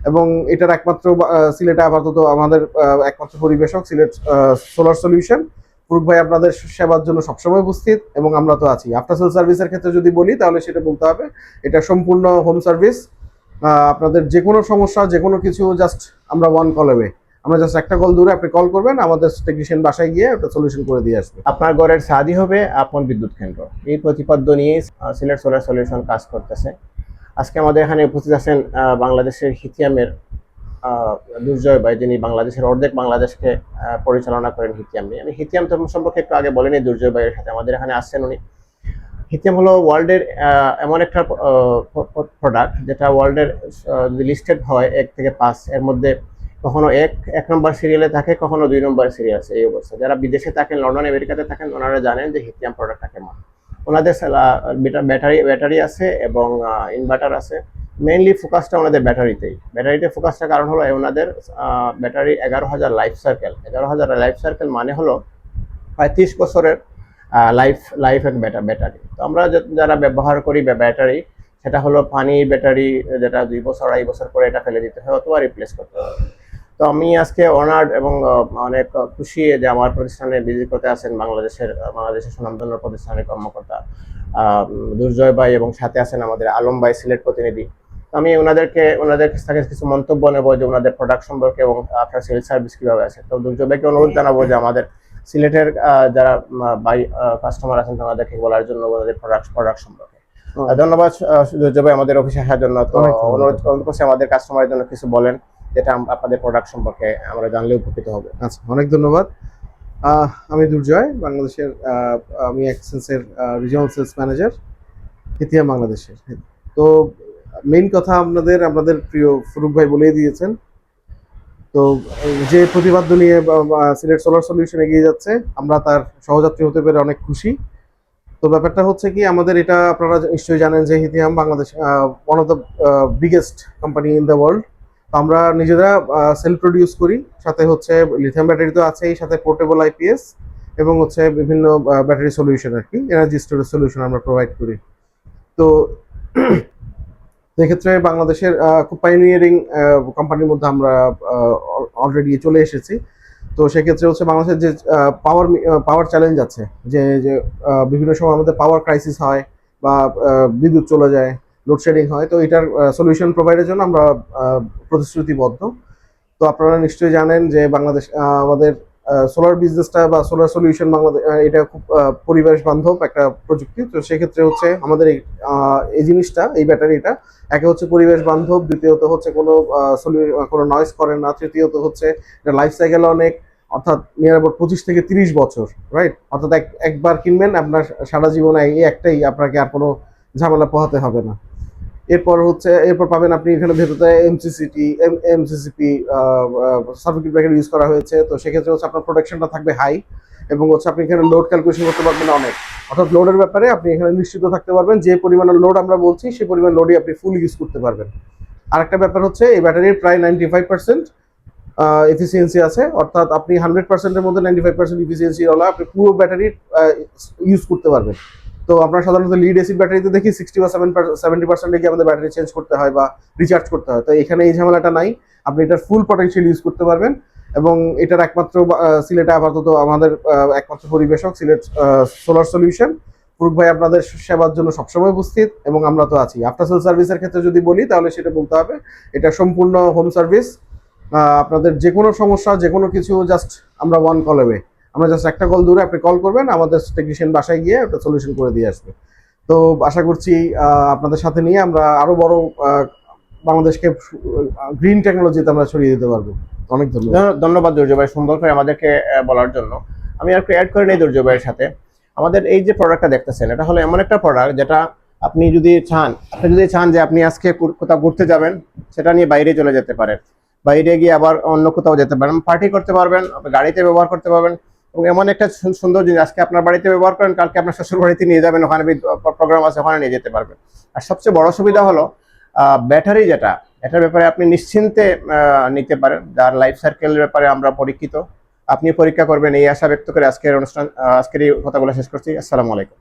এবং এটার একমাত্র সিলেটে আপাতত আমাদের একমাত্র পরিবেশক সিলেট সোলার সলিউশন। ফুরুক ভাই আপনাদের সেবার জন্য সবসময় উপস্থিত এবং আমরা তো আছি। আফটার সেল সার্ভিসের ক্ষেত্রে যদি বলি তাহলে সেটা বলতে হবে এটা সম্পূর্ণ হোম সার্ভিস। আপনাদের যে কোনো সমস্যা যে কোনো কিছু জাস্ট আমরা ওয়ান কল অ্যাওয়ে, আমরা জাস্ট একটা কল দূরে আপনি কল করবেন, আমাদের টেকনিশিয়ান বাসায় গিয়ে ওটা সলিউশন করে দিয়ে আসবে। আপনার ঘরের ছাদই হবে আপন বিদ্যুৎ কেন্দ্র, এই প্রতিপাদ্য নিয়ে সিলেট সোলার সলিউশন কাজ করতেছে। আজকে আমাদের এখানে উপস্থিত আছেন বাংলাদেশের হিতিয়ামের দুর্জয় ভাই, যিনি বাংলাদেশের অর্ধেক বাংলাদেশকে পরিচালনা করেন হিতিয়াম নিয়ে। আমি হিতিয়াম সম্পর্কে একটু আগে বলিনি, দুর্জয় ভাইয়ের সাথে আমাদের এখানে আসছেন উনি। হিতিয়াম হলো ওয়ার্ল্ডের এমন একটা প্রোডাক্ট যেটা ওয়ার্ল্ডের যদি লিস্টেড হয় 1 থেকে 5 এর মধ্যে কখনো এক নম্বর সিরিয়ালে থাকে, কখনো 2 নম্বর সিরিয়াল আছে। এই অবস্থা যারা বিদেশে থাকেন, লন্ডন আমেরিকাতে থাকেন, ওনারা জানেন যে হিতিয়াম প্রোডাক্টটা কেমন। ওনাদের ব্যাটারি আছে এবং ইনভার্টার আছে। মেইনলি ফোকাসটা ওনাদের ব্যাটারিতে ফোকাসটা কারণ হলো ওনাদের battery 11,000 life circle. 11,000 life circle মানে হলো প্রায় 30 বছরের লাইফ এক ব্যাটারি। তো আমরা যারা ব্যবহার করি ব্যাটারি, সেটা হলো পানির ব্যাটারি, যেটা 2 বছর 2.5 বছর পরে এটা ফেলে দিতে হয় অথবা রিপ্লেস করতে হয়। তো আমি আজকে অনার্ড এবং অনেক খুশি যে আমার প্রতিষ্ঠানে ভিজিট করতে আছেন বাংলাদেশের সুনামধন্য প্রতিষ্ঠানের কর্মকর্তা দুর্জয় ভাই, এবং সাথে আছেন আমাদের আলম ভাই, সিলেট প্রতিনিধি। তো আমি ওনাদের কাছ থেকে কিছু মন্তব্য নেবো যে ওনাদের প্রোডাক্ট সম্পর্কে এবং আপনার সেলস সার্ভিস কিভাবে আছে। তো দুর্জয় ভাইকে অনুরোধ জানাবো যে আমাদের সিলেটের যারা বাই কাস্টমার আছেন তাদেরকে বলার জন্য ওনাদের প্রোডাক্ট সম্পর্কে। ধন্যবাদ দুর্জয় ভাই আমাদের অফিসে আসার জন্য। তো অনুরোধ করছি আমাদের কাস্টমারের জন্য কিছু বলেন যেটা আপনাদের প্রোডাক্ট সম্পর্কে আমরা জানলে উপকৃত হবে। আচ্ছা, অনেক ধন্যবাদ। আমি দুর্জয়, বাংলাদেশের আমি এক্সেন্সের রিজিওনাল সেলস ম্যানেজার হিতিয়াম বাংলাদেশের। তো মেইন কথা আপনাদের প্রিয় ফুরুক ভাই বলেই দিয়েছেন। তো যে প্রতিপাদ্য নিয়ে সিলেট সোলার সলিউশন এগিয়ে যাচ্ছে, আমরা তার সহযাত্রী হতে পেরে অনেক খুশি। তো ব্যাপারটা হচ্ছে কি, আমাদের এটা আপনারা নিশ্চয়ই জানেন যে হিতিয়াম Bangladesh one of the biggest company in the world. আমরা নিজেরা সেল প্রডিউস করি, সাথে হচ্ছে লিথিয়াম ব্যাটারি তো আছেই, সাথে পোর্টেবল আইপিএস এবং হচ্ছে বিভিন্ন ব্যাটারি সলিউশন আর কি, এনার্জি স্টোরেজ সলিউশন আমরা প্রোভাইড করি। তো সেক্ষেত্রে বাংলাদেশের খুব পাইনিয়ারিং কোম্পানির মধ্যে আমরা অলরেডি চলে এসেছি। তো সেক্ষেত্রে হচ্ছে বাংলাদেশের যে পাওয়ার চ্যালেঞ্জ আছে, যে বিভিন্ন সময় আমাদের পাওয়ার ক্রাইসিস হয় বা বিদ্যুৎ চলে যায়, লোডশেডিং হয়, তো এটার সলিউশন প্রোভাইডের জন্য আমরা প্রতিশ্রুতিবদ্ধ। তো আপনারা নিশ্চয়ই জানেন যে বাংলাদেশ আমাদের সোলার বিজনেসটা বা সোলার সলিউশন বাংলাদেশ এটা খুব পরিবেশ বান্ধব একটা প্রযুক্তি। তো সেক্ষেত্রে হচ্ছে আমাদের এই জিনিসটা, এই ব্যাটারিটা একে হচ্ছে পরিবেশ বান্ধব, দ্বিতীয়ত হচ্ছে কোনো নয়েজ করে না, তৃতীয়ত হচ্ছে এটা লাইফ সাইকেল অনেক, অর্থাৎ নিয়ার অ্যাবাউট 25 থেকে 30 বছর, রাইট? অর্থাৎ একবার কিনবেন, আপনার সারা জীবনে এই একটাই, আপনাকে আর কোনো ঝামেলা পোহাতে হবে না। এরপর পাবেন আপনি এখানে ভেতরে এমসিসিপি সার্কিট ব্রেকার ইউজ করা হয়েছে। তো সেক্ষেত্রে হচ্ছে আপনার প্রোটেকশনটা থাকবে হাই, এবং হচ্ছে আপনি এখানে লোড ক্যালকুলেশন করতে পারবেন অনেক, অর্থাৎ লোডের ব্যাপারে আপনি এখানে নিশ্চিত থাকতে পারবেন, যে পরিমাণের লোড আমরা বলছি সেই পরিমাণ লোডই আপনি ফুল ইউজ করতে পারবেন। আরেকটা ব্যাপার হচ্ছে এই ব্যাটারির প্রায় 95% এফিসিয়েন্সি আছে, অর্থাৎ আপনি 100%-এর মধ্যে 95% এফিসিয়েন্সি হলে আপনি পুরো ব্যাটারি ইউজ করতে পারবেন। তো আমরা সাধারণত লিড এসিড ব্যাটারিতে দেখি 60 বা 70% কি আমাদের ব্যাটারি চেঞ্জ করতে হয় বা রিচার্জ করতে হয়। তো এখানে এই ঝামেলাটা নাই, আপনি এটার ফুল পটেনশিয়াল ইউজ করতে পারবেন। এবং এটার একমাত্র সিলেটে আপাতত আমাদের একমাত্র পরিবেশক সিলেট সোলার সলিউশন। ফুরুক ভাই আপনাদের সেবার জন্য সবসময় উপস্থিত এবং আমরা তো আছি। আফটার সেল সার্ভিসের ক্ষেত্রে যদি বলি তাহলে সেটা বলতে হবে এটা সম্পূর্ণ হোম সার্ভিস। আপনাদের যে কোনো সমস্যা যে কোনো কিছু জাস্ট আমরা ওয়ান কল অ্যাওয়ে, আমরা জাস্ট একটা কল দূরে আপনি কল করবেন, আমাদের টেকনিশিয়ান বাসায় গিয়ে ওটা সলিউশন করে দিয়ে আসবে। তো আশা করছি আপনাদের সাথে নিয়ে আমরা আরো বড় বাংলাদেশকে গ্রিন টেকনোলজিতে আমরা ছড়িয়ে দিতে পারবো। অনেক ধন্যবাদ দুর্জয় ভাই সুন্দর করে আমাদেরকে বলার জন্য। আমি আর একটু অ্যাড করে নিই দুর্জয় ভাইয়ের সাথে। আমাদের এই যে প্রোডাক্টটা দেখতেছেন, এটা হলো এমন একটা প্রোডাক্ট যেটা আপনি যদি চান যে আপনি আজকে কোথাও ঘুরতে যাবেন, সেটা নিয়ে বাইরে চলে যেতে পারেন, বাইরে গিয়ে আবার অন্য কোথাও যেতে পারেন, পার্টি করতে পারবেন, গাড়িতে ব্যবহার করতে পারবেন। এবং এমন একটা সুন্দর জিনিস, আজকে আপনার বাড়িতে ব্যবহার করেন, কালকে আপনার শ্বশুর বাড়িতে নিয়ে যাবেন, ওখানে প্রোগ্রাম আছে ওখানে নিয়ে যেতে পারবেন। আর সবচেয়ে বড় সুবিধা হলো ব্যাটারি, এটার ব্যাপারে আপনি নিশ্চিন্তে নিতে পারেন, যার লাইফ সার্কেলের ব্যাপারে আমরা পরীক্ষিত। আপনি পরীক্ষা করবেন এই আশা ব্যক্ত করে আজকের এই কথাগুলো শেষ করছি। আসসালামু আলাইকুম।